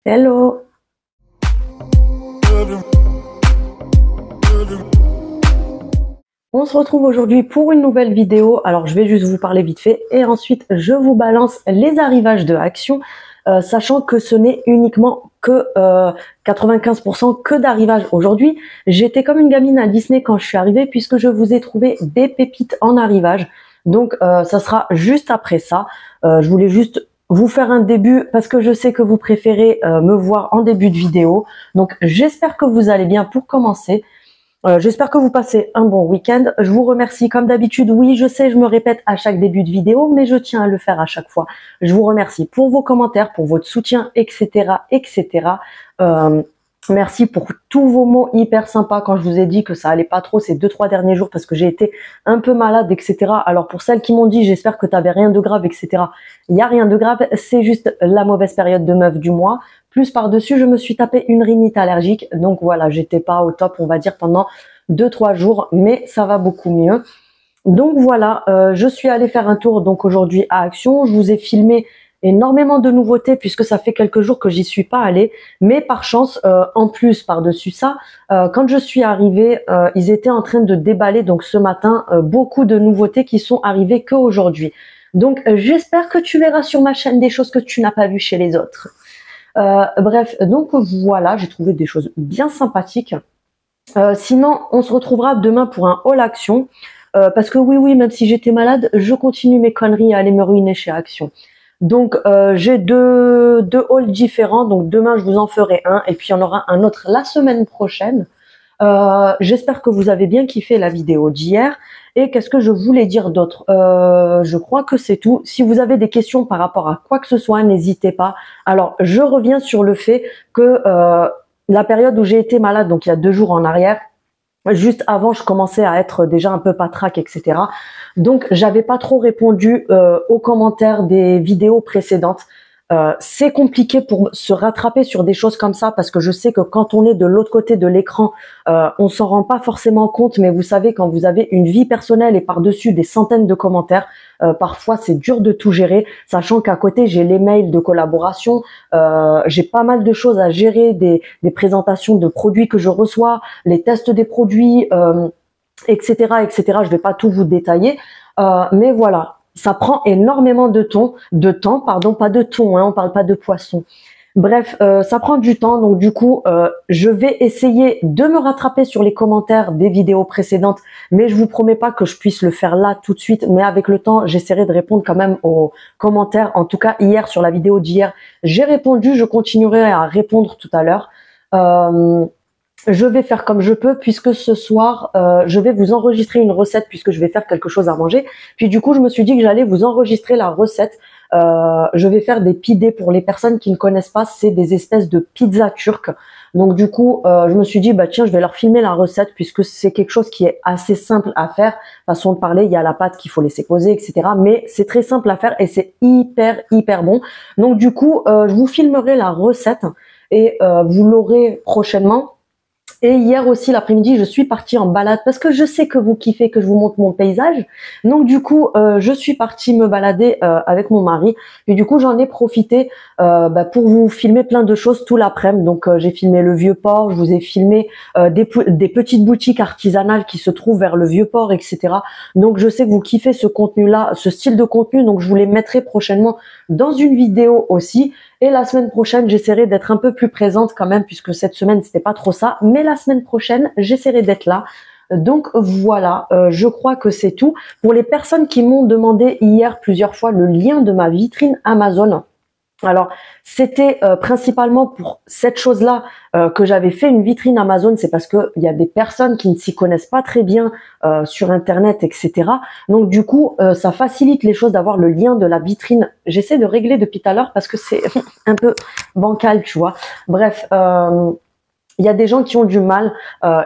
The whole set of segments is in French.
Hello! On se retrouve aujourd'hui pour une nouvelle vidéo. Alors je vais juste vous parler vite fait et ensuite je vous balance les arrivages de Action, sachant que ce n'est uniquement que 95% que d'arrivages aujourd'hui. J'étais comme une gamine à Disney quand je suis arrivée puisque je vous ai trouvé des pépites en arrivage. Donc ça sera juste après ça. Je voulais juste vous faire un début parce que je sais que vous préférez me voir en début de vidéo. Donc j'espère que vous allez bien pour commencer. J'espère que vous passez un bon week-end. Je vous remercie comme d'habitude. Oui, je sais, je me répète à chaque début de vidéo, mais je tiens à le faire à chaque fois. Je vous remercie pour vos commentaires, pour votre soutien, etc., etc. Merci pour tous vos mots hyper sympas quand je vous ai dit que ça allait pas trop ces 2-3 derniers jours parce que j'ai été un peu malade, etc. Alors pour celles qui m'ont dit j'espère que tu n'avais rien de grave, etc. Il n'y a rien de grave, c'est juste la mauvaise période de meuf du mois. Plus par-dessus, je me suis tapé une rhinite allergique. Donc voilà, j'étais pas au top, on va dire, pendant 2-3 jours, mais ça va beaucoup mieux. Donc voilà, je suis allée faire un tour donc aujourd'hui à Action. Je vous ai filmé énormément de nouveautés puisque ça fait quelques jours que j'y suis pas allée. Mais par chance, en plus par-dessus ça, quand je suis arrivée, ils étaient en train de déballer donc ce matin beaucoup de nouveautés qui sont arrivées qu'aujourd'hui. Donc j'espère que tu verras sur ma chaîne des choses que tu n'as pas vues chez les autres. Bref, donc voilà, j'ai trouvé des choses bien sympathiques. Sinon, on se retrouvera demain pour un haul Action. Parce que oui, même si j'étais malade, je continue mes conneries à aller me ruiner chez Action. Donc j'ai deux hauls différents. Donc demain, je vous en ferai un. Et puis il y en aura un autre la semaine prochaine. J'espère que vous avez bien kiffé la vidéo d'hier. Et qu'est-ce que je voulais dire d'autre? Je crois que c'est tout. Si vous avez des questions par rapport à quoi que ce soit, n'hésitez pas. Alors, je reviens sur le fait que la période où j'ai été malade, donc il y a 2 jours en arrière, juste avant, je commençais à être déjà un peu patraque, etc. Donc, j'avais pas trop répondu aux commentaires des vidéos précédentes. C'est compliqué pour se rattraper sur des choses comme ça parce que je sais que quand on est de l'autre côté de l'écran, on s'en rend pas forcément compte, mais vous savez, quand vous avez une vie personnelle et par-dessus des centaines de commentaires, parfois c'est dur de tout gérer, sachant qu'à côté j'ai les mails de collaboration, j'ai pas mal de choses à gérer, des présentations de produits que je reçois, les tests des produits, etc., etc. Je vais pas tout vous détailler, mais voilà. Ça prend énormément de temps, pas de thon, hein, on parle pas de poisson. Bref, ça prend du temps, donc du coup, je vais essayer de me rattraper sur les commentaires des vidéos précédentes, mais je vous promets pas que je puisse le faire là tout de suite, mais avec le temps, j'essaierai de répondre quand même aux commentaires. En tout cas, hier, sur la vidéo d'hier, j'ai répondu, je continuerai à répondre tout à l'heure. Je vais faire comme je peux puisque ce soir, je vais vous enregistrer une recette puisque je vais faire quelque chose à manger. Puis du coup, je me suis dit que j'allais vous enregistrer la recette. Je vais faire des pidés pour les personnes qui ne connaissent pas. C'est des espèces de pizzas turques. Donc du coup, je me suis dit, bah tiens, je vais leur filmer la recette puisque c'est quelque chose qui est assez simple à faire. Façon de parler, il y a la pâte qu'il faut laisser poser, etc. Mais c'est très simple à faire et c'est hyper bon. Donc du coup, je vous filmerai la recette et vous l'aurez prochainement. Et hier aussi, l'après-midi, je suis partie en balade parce que je sais que vous kiffez que je vous montre mon paysage. Donc du coup, je suis partie me balader avec mon mari. Et du coup, j'en ai profité pour vous filmer plein de choses tout l'après-midi. Donc j'ai filmé le Vieux-Port, je vous ai filmé des petites boutiques artisanales qui se trouvent vers le Vieux-Port, etc. Donc je sais que vous kiffez ce contenu-là, ce style de contenu. Donc je vous les mettrai prochainement dans une vidéo aussi. Et la semaine prochaine, j'essaierai d'être un peu plus présente quand même, puisque cette semaine, c'était pas trop ça. Mais la semaine prochaine, j'essaierai d'être là. Donc voilà, je crois que c'est tout. Pour les personnes qui m'ont demandé hier plusieurs fois le lien de ma vitrine Amazon, alors c'était principalement pour cette chose-là que j'avais fait une vitrine Amazon. C'est parce que il y a des personnes qui ne s'y connaissent pas très bien sur Internet, etc. Donc du coup, ça facilite les choses d'avoir le lien de la vitrine. J'essaie de régler depuis tout à l'heure parce que c'est un peu bancal, tu vois. Bref. Il y a des gens qui ont du mal.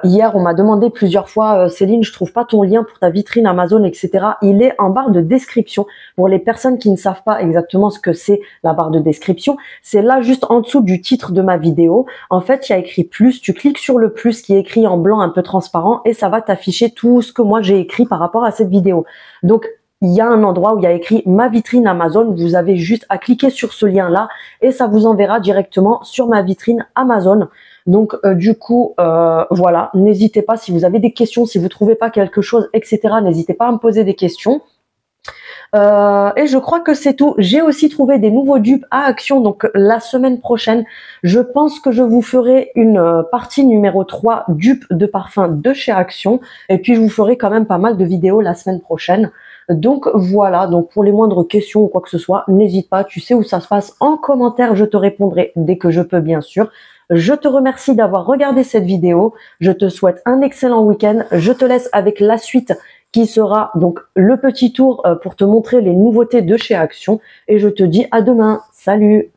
Hier, on m'a demandé plusieurs fois, Céline, je trouve pas ton lien pour ta vitrine Amazon, etc. Il est en barre de description. Pour les personnes qui ne savent pas exactement ce que c'est la barre de description, c'est là juste en dessous du titre de ma vidéo. En fait, il y a écrit plus. Tu cliques sur le plus qui est écrit en blanc un peu transparent et ça va t'afficher tout ce que moi j'ai écrit par rapport à cette vidéo. Donc, il y a un endroit où il y a écrit ma vitrine Amazon. Vous avez juste à cliquer sur ce lien là et ça vous enverra directement sur ma vitrine Amazon. Donc du coup voilà, n'hésitez pas si vous avez des questions, si vous trouvez pas quelque chose, etc. N'hésitez pas à me poser des questions. Et je crois que c'est tout. J'ai aussi trouvé des nouveaux dupes à Action, donc la semaine prochaine, je pense que je vous ferai une partie numéro 3 dupes de parfum de chez Action, et puis je vous ferai quand même pas mal de vidéos la semaine prochaine. Donc voilà, donc pour les moindres questions ou quoi que ce soit, n'hésite pas, tu sais où ça se passe, en commentaire, je te répondrai dès que je peux, bien sûr. Je te remercie d'avoir regardé cette vidéo, je te souhaite un excellent week-end, je te laisse avec la suite qui sera donc le petit tour pour te montrer les nouveautés de chez Action, et je te dis à demain. Salut!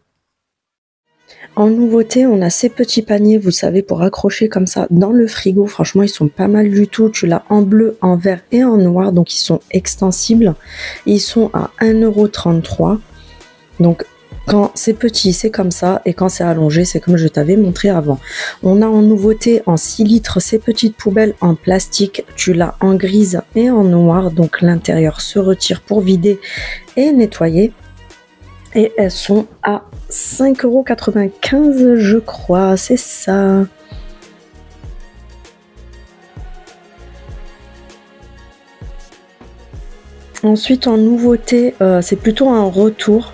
En nouveauté, on a ces petits paniers, vous savez, pour accrocher comme ça dans le frigo. Franchement, ils sont pas mal du tout. Tu l'as en bleu, en vert et en noir, donc ils sont extensibles. Ils sont à 1,33 €. Donc quand c'est petit, c'est comme ça, et quand c'est allongé, c'est comme je t'avais montré avant. On a en nouveauté en 6 litres ces petites poubelles en plastique. Tu l'as en grise et en noir, donc l'intérieur se retire pour vider et nettoyer. Et elles sont à 5,95 €, je crois, c'est ça. Ensuite, en nouveauté, c'est plutôt un retour.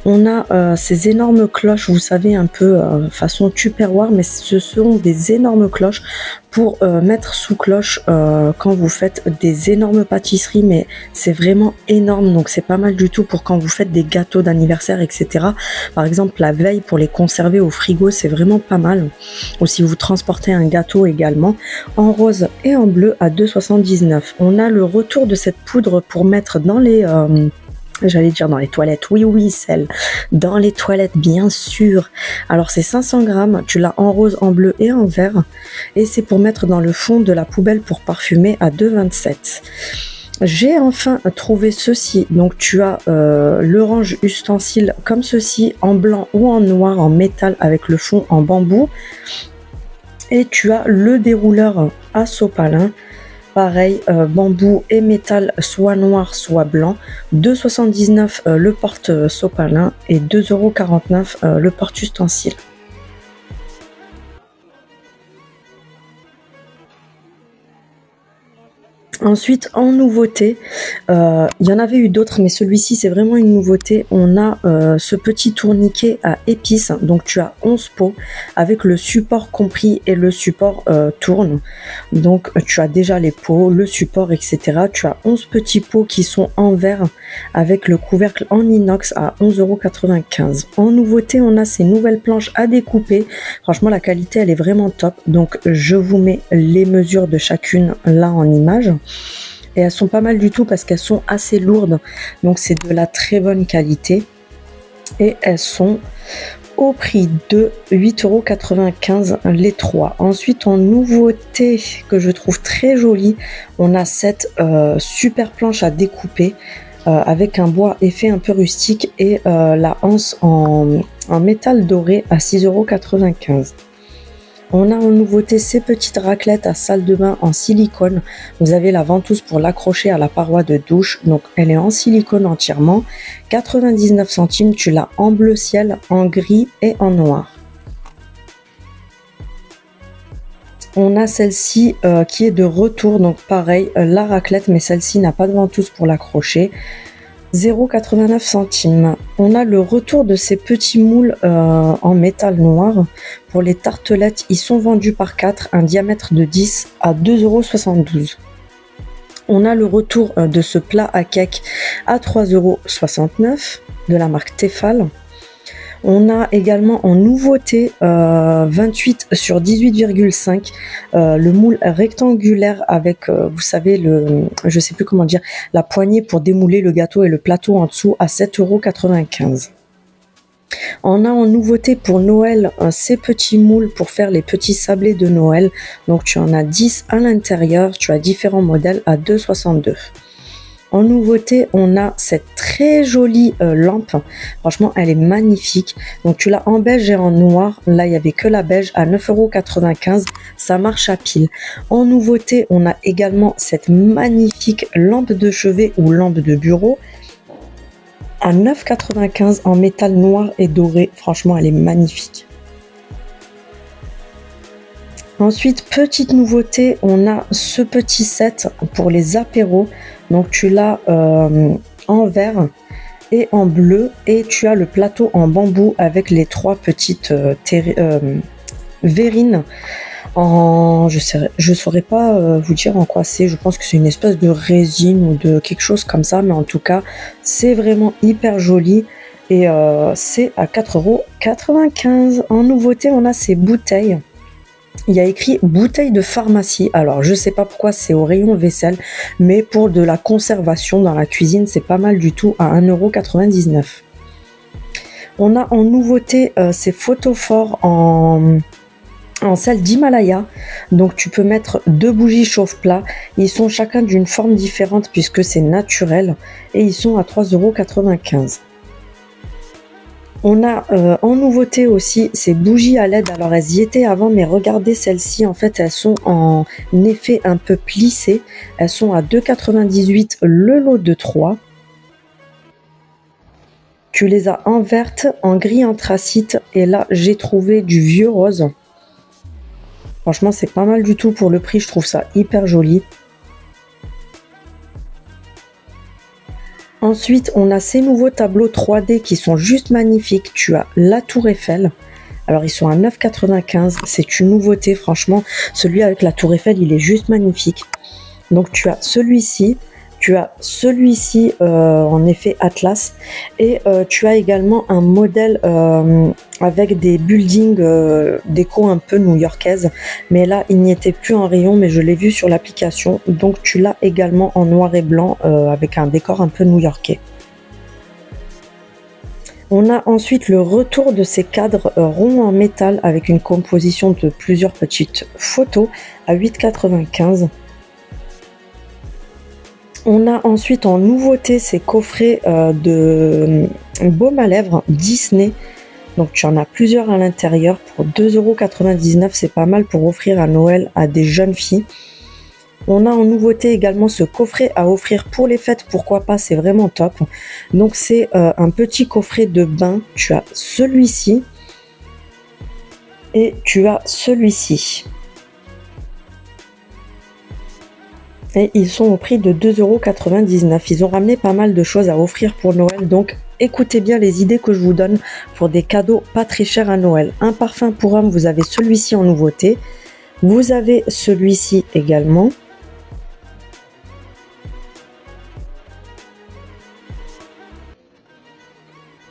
On a ces énormes cloches, vous savez, un peu façon tupperware, mais ce sont des énormes cloches pour mettre sous cloche quand vous faites des énormes pâtisseries, mais c'est vraiment énorme, donc c'est pas mal du tout pour quand vous faites des gâteaux d'anniversaire, etc. Par exemple, la veille pour les conserver au frigo, c'est vraiment pas mal. Ou si vous transportez un gâteau également, en rose et en bleu à 2,79 €. On a le retour de cette poudre pour mettre dans les... j'allais dire dans les toilettes, oui, celle dans les toilettes, bien sûr. Alors c'est 500 grammes, tu l'as en rose, en bleu et en vert, et c'est pour mettre dans le fond de la poubelle pour parfumer à 2,27 €. J'ai enfin trouvé ceci, donc tu as le range ustensile comme ceci, en blanc ou en noir, en métal avec le fond en bambou, et tu as le dérouleur à sopalin. Pareil, bambou et métal, soit noir, soit blanc. 2,79 € le porte-sopalin et 2,49 € le porte-ustensile. Ensuite, en nouveauté, il y en avait eu d'autres, mais celui-ci, c'est vraiment une nouveauté. On a ce petit tourniquet à épices. Donc, tu as 11 pots avec le support compris et le support tourne. Donc, tu as déjà les pots, le support, etc. Tu as 11 petits pots qui sont en verre avec le couvercle en inox à 11,95 €. En nouveauté, on a ces nouvelles planches à découper. Franchement, la qualité, elle est vraiment top. Donc, je vous mets les mesures de chacune là en image. Et elles sont pas mal du tout parce qu'elles sont assez lourdes, donc c'est de la très bonne qualité, et elles sont au prix de 8,95 € les 3. Ensuite, en nouveauté que je trouve très jolie, on a cette super planche à découper avec un bois effet un peu rustique et la anse en métal doré à 6,95 €. On a en nouveauté ces petites raclettes à salle de bain en silicone. Vous avez la ventouse pour l'accrocher à la paroi de douche. Donc elle est en silicone entièrement. 99 centimes, tu l'as en bleu ciel, en gris et en noir. On a celle-ci qui est de retour. Donc pareil, la raclette, mais celle-ci n'a pas de ventouse pour l'accrocher. 0,89 centimes. On a le retour de ces petits moules en métal noir. Pour les tartelettes, ils sont vendus par 4, un diamètre de 10 à 2,72 €. On a le retour de ce plat à cake à 3,69 € de la marque Tefal. On a également en nouveauté 28 sur 18,5 le moule rectangulaire avec, vous savez, je sais plus comment dire, la poignée pour démouler le gâteau et le plateau en dessous à 7,95 €. On a en nouveauté pour Noël ces petits moules pour faire les petits sablés de Noël. Donc tu en as 10 à l'intérieur, tu as différents modèles à 2,62 €. En nouveauté, on a cette très jolie lampe. Franchement, elle est magnifique. Donc, tu l'as en beige et en noir. Là, il n'y avait que la beige à 9,95 €. Ça marche à pile. En nouveauté, on a également cette magnifique lampe de chevet ou lampe de bureau à 9,95 € en métal noir et doré. Franchement, elle est magnifique. Ensuite, petite nouveauté, on a ce petit set pour les apéros. Donc, tu l'as en vert et en bleu. Et tu as le plateau en bambou avec les 3 petites verrines. Je saurais pas vous dire en quoi c'est. Je pense que c'est une espèce de résine ou de quelque chose comme ça. Mais en tout cas, c'est vraiment hyper joli. Et c'est à 4,95 €. En nouveauté, on a ces bouteilles. Il y a écrit bouteille de pharmacie. Alors, je sais pas pourquoi c'est au rayon vaisselle, mais pour de la conservation dans la cuisine, c'est pas mal du tout à 1,99 €. On a en nouveauté ces photophores en sel d'Himalaya. Donc, tu peux mettre 2 bougies chauffe-plat. Ils sont chacun d'une forme différente puisque c'est naturel et ils sont à 3,95 €. On a en nouveauté aussi ces bougies à LED. Alors elles y étaient avant, mais regardez celles-ci. En fait, elles sont en effet un peu plissées. Elles sont à 2,98 € le lot de 3. Tu les as en verte, en gris anthracite. Et là, j'ai trouvé du vieux rose. Franchement, c'est pas mal du tout pour le prix. Je trouve ça hyper joli. Ensuite, on a ces nouveaux tableaux 3D qui sont juste magnifiques. Tu as la Tour Eiffel. Alors, ils sont à 9,95 €. C'est une nouveauté, franchement. Celui avec la Tour Eiffel, il est juste magnifique. Donc, tu as celui-ci. Tu as celui-ci en effet Atlas. Et tu as également un modèle avec des buildings déco un peu new-yorkaise. Mais là, il n'y était plus en rayon, mais je l'ai vu sur l'application. Donc, tu l'as également en noir et blanc avec un décor un peu new-yorkais. On a ensuite le retour de ces cadres ronds en métal avec une composition de plusieurs petites photos à 8,95 €. On a ensuite en nouveauté ces coffrets de baume à lèvres Disney. Donc tu en as plusieurs à l'intérieur pour 2,99 €. C'est pas mal pour offrir à Noël à des jeunes filles. On a en nouveauté également ce coffret à offrir pour les fêtes. Pourquoi pas, c'est vraiment top. Donc c'est un petit coffret de bain. Tu as celui-ci et tu as celui-ci. Et ils sont au prix de 2,99 €. Ils ont ramené pas mal de choses à offrir pour Noël. Donc, écoutez bien les idées que je vous donne pour des cadeaux pas très chers à Noël. Un parfum pour homme, vous avez celui-ci en nouveauté. Vous avez celui-ci également.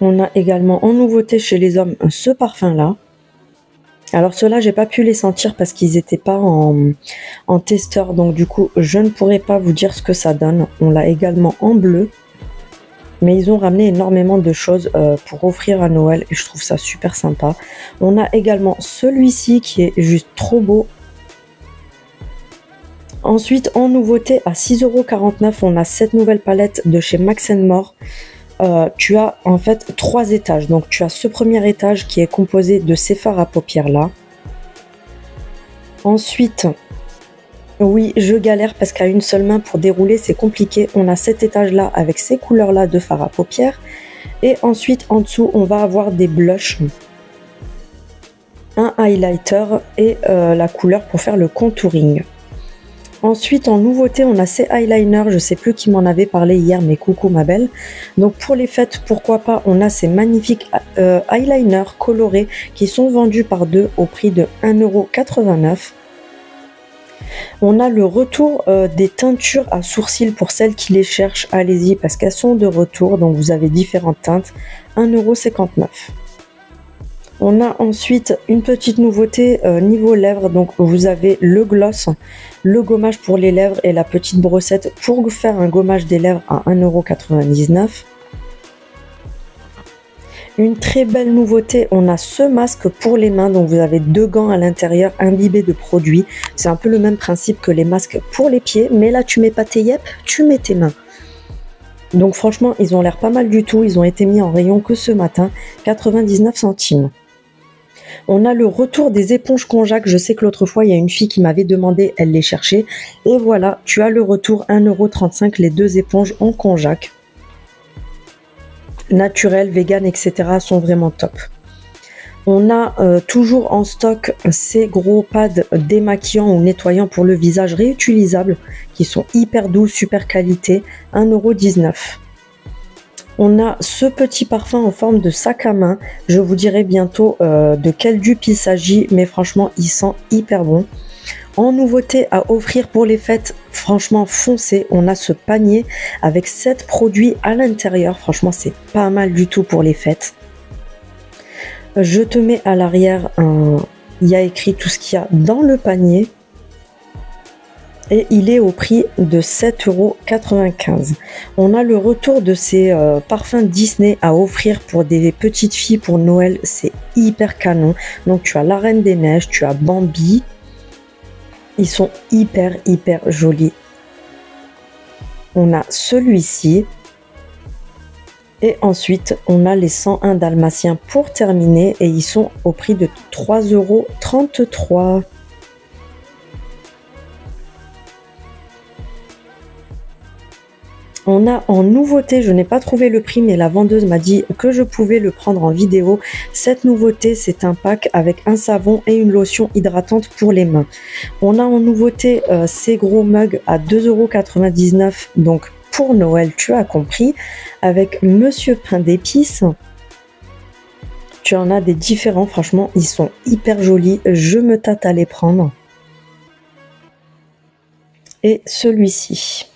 On a également en nouveauté chez les hommes ce parfum-là. Alors ceux-là, j'ai pas pu les sentir parce qu'ils n'étaient pas en testeur. Donc du coup, je ne pourrais pas vous dire ce que ça donne. On l'a également en bleu. Mais ils ont ramené énormément de choses pour offrir à Noël. Et je trouve ça super sympa. On a également celui-ci qui est juste trop beau. Ensuite, en nouveauté, à 6,49 €, on a cette nouvelle palette de chez Max & More. Tu as en fait 3 étages. Donc tu as ce premier étage qui est composé de ces fards à paupières là. Ensuite, oui, je galère parce qu'à une seule main pour dérouler c'est compliqué. On a cet étage là avec ces couleurs là de fards à paupières. Et ensuite en dessous on va avoir des blushs, un highlighter et la couleur pour faire le contouring. Ensuite, en nouveauté, on a ces eyeliners. Je sais plus qui m'en avait parlé hier, mais coucou ma belle. Donc pour les fêtes, pourquoi pas, on a ces magnifiques eyeliners colorés qui sont vendus par 2 au prix de 1,89 €. On a le retour des teintures à sourcils pour celles qui les cherchent. Allez-y parce qu'elles sont de retour. Donc vous avez différentes teintes. 1,59 €. On a ensuite une petite nouveauté niveau lèvres. Donc vous avez le gloss, le gommage pour les lèvres et la petite brossette pour faire un gommage des lèvres à 1,99 €. Une très belle nouveauté, on a ce masque pour les mains. Donc vous avez 2 gants à l'intérieur imbibés de produits. C'est un peu le même principe que les masques pour les pieds. Mais là tu mets pas tes yep, tu mets tes mains. Donc franchement, ils ont l'air pas mal du tout. Ils ont été mis en rayon que ce matin, 99 centimes. On a le retour des éponges Conjac. Je sais que l'autre fois, il y a une fille qui m'avait demandé, elle les cherchait. Et voilà, tu as le retour, 1,35 €, les deux éponges en Conjac. Naturel, vegan, etc. sont vraiment top. On a toujours en stock ces gros pads démaquillants ou nettoyants pour le visage réutilisables qui sont hyper doux, super qualité, 1,19 €. On a ce petit parfum en forme de sac à main. Je vous dirai bientôt de quel dupe il s'agit, mais franchement, il sent hyper bon. En nouveauté à offrir pour les fêtes, franchement foncez, on a ce panier avec 7 produits à l'intérieur. Franchement, c'est pas mal du tout pour les fêtes. Je te mets à l'arrière, il y a écrit tout ce qu'il y a dans le panier. Et il est au prix de 7,95 €. On a le retour de ces parfums Disney à offrir pour des petites filles pour Noël. C'est hyper canon. Donc tu as la Reine des Neiges, tu as Bambi. Ils sont hyper jolis. On a celui-ci. Et ensuite, on a les 101 Dalmatiens pour terminer. Et ils sont au prix de 3,33 €. On a en nouveauté, je n'ai pas trouvé le prix, mais la vendeuse m'a dit que je pouvais le prendre en vidéo. Cette nouveauté, c'est un pack avec un savon et une lotion hydratante pour les mains. On a en nouveauté ces gros mugs à 2,99 €, donc pour Noël, tu as compris, avec Monsieur Pain d'épices. Tu en as des différents, franchement, ils sont hyper jolis. Je me tâte à les prendre. Et celui-ci.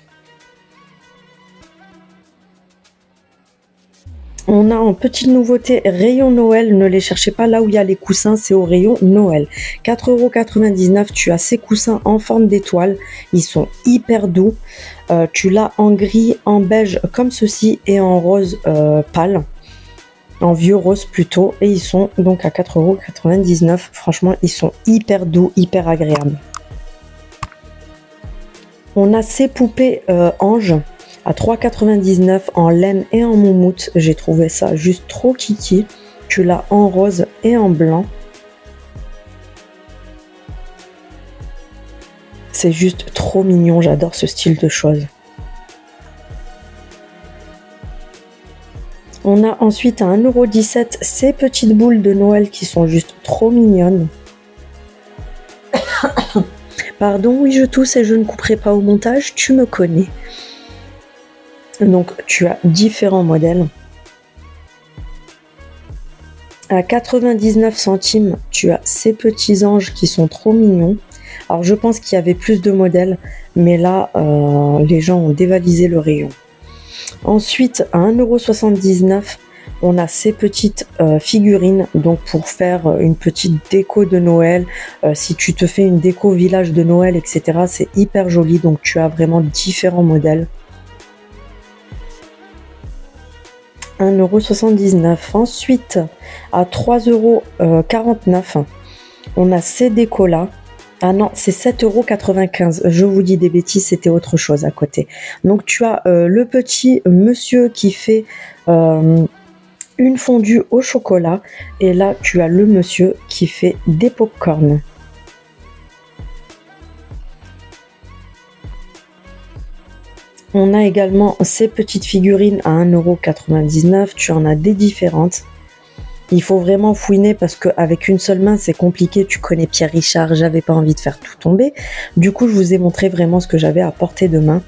On a en petite nouveauté rayon Noël, ne les cherchez pas là où il y a les coussins, c'est au rayon Noël. 4,99 €, tu as ces coussins en forme d'étoile, ils sont hyper doux. Tu l'as en gris, en beige comme ceci et en rose pâle, en vieux rose plutôt. Et ils sont donc à 4,99 €. Franchement, ils sont hyper doux, hyper agréables. On a ces poupées anges à 3,99 € en laine et en moumoute. J'ai trouvé ça juste trop kiki. Tu l'as en rose et en blanc. C'est juste trop mignon, j'adore ce style de choses. On a ensuite à 1,17 € ces petites boules de Noël qui sont juste trop mignonnes. Pardon, oui je tousse et je ne couperai pas au montage, tu me connais. Donc tu as différents modèles. À 99 centimes, tu as ces petits anges qui sont trop mignons. Alors je pense qu'il y avait plus de modèles, mais là les gens ont dévalisé le rayon. Ensuite à 1,79 €, on a ces petites figurines, donc pour faire une petite déco de Noël. Si tu te fais une déco village de Noël, etc., c'est hyper joli. Donc tu as vraiment différents modèles. 1,79 €. Ensuite, à 3,49 €, on a ces décos-là. Ah non, c'est 7,95 €. Je vous dis des bêtises, c'était autre chose à côté. Donc, tu as le petit monsieur qui fait une fondue au chocolat. Et là, tu as le monsieur qui fait des pop-corn. On a également ces petites figurines à 1,99 €. Tu en as des différentes. Il faut vraiment fouiner parce qu'avec une seule main, c'est compliqué. Tu connais Pierre Richard, j'avais pas envie de faire tout tomber. Du coup, je vous ai montré vraiment ce que j'avais à portée de main.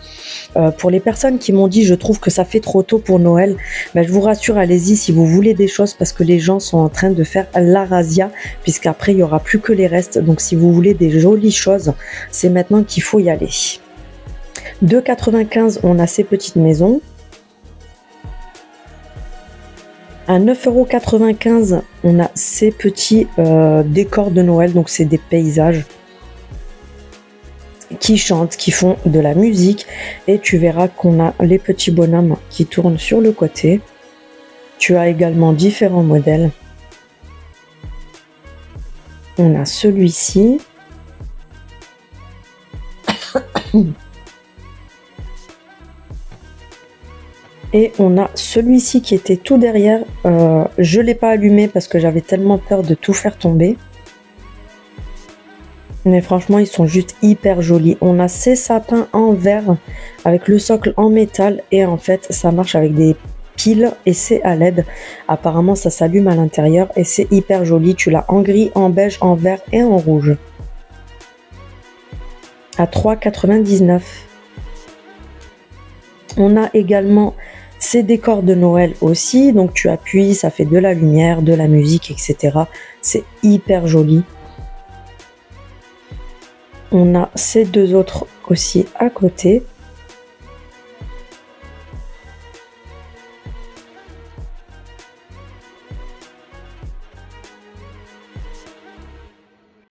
Pour les personnes qui m'ont dit, je trouve que ça fait trop tôt pour Noël, ben, je vous rassure, allez-y si vous voulez des choses parce que les gens sont en train de faire la razzia puisqu'après, il n'y aura plus que les restes. Donc, si vous voulez des jolies choses, c'est maintenant qu'il faut y aller. 2,95 €, on a ces petites maisons. À 9,95 €, on a ces petits décors de Noël. Donc, c'est des paysages qui chantent, qui font de la musique. Et tu verras qu'on a les petits bonhommes qui tournent sur le côté. Tu as également différents modèles. On a celui-ci. Et on a celui-ci qui était tout derrière. Je l'ai pas allumé parce que j'avais tellement peur de tout faire tomber. Mais franchement, ils sont juste hyper jolis. On a ces sapins en verre avec le socle en métal. Et en fait, ça marche avec des piles et c'est à LED. Apparemment, ça s'allume à l'intérieur et c'est hyper joli. Tu l'as en gris, en beige, en vert et en rouge. À 3,99 €. On a également ces décors de Noël aussi. Donc tu appuies, ça fait de la lumière, de la musique, etc. C'est hyper joli. On a ces deux autres aussi à côté.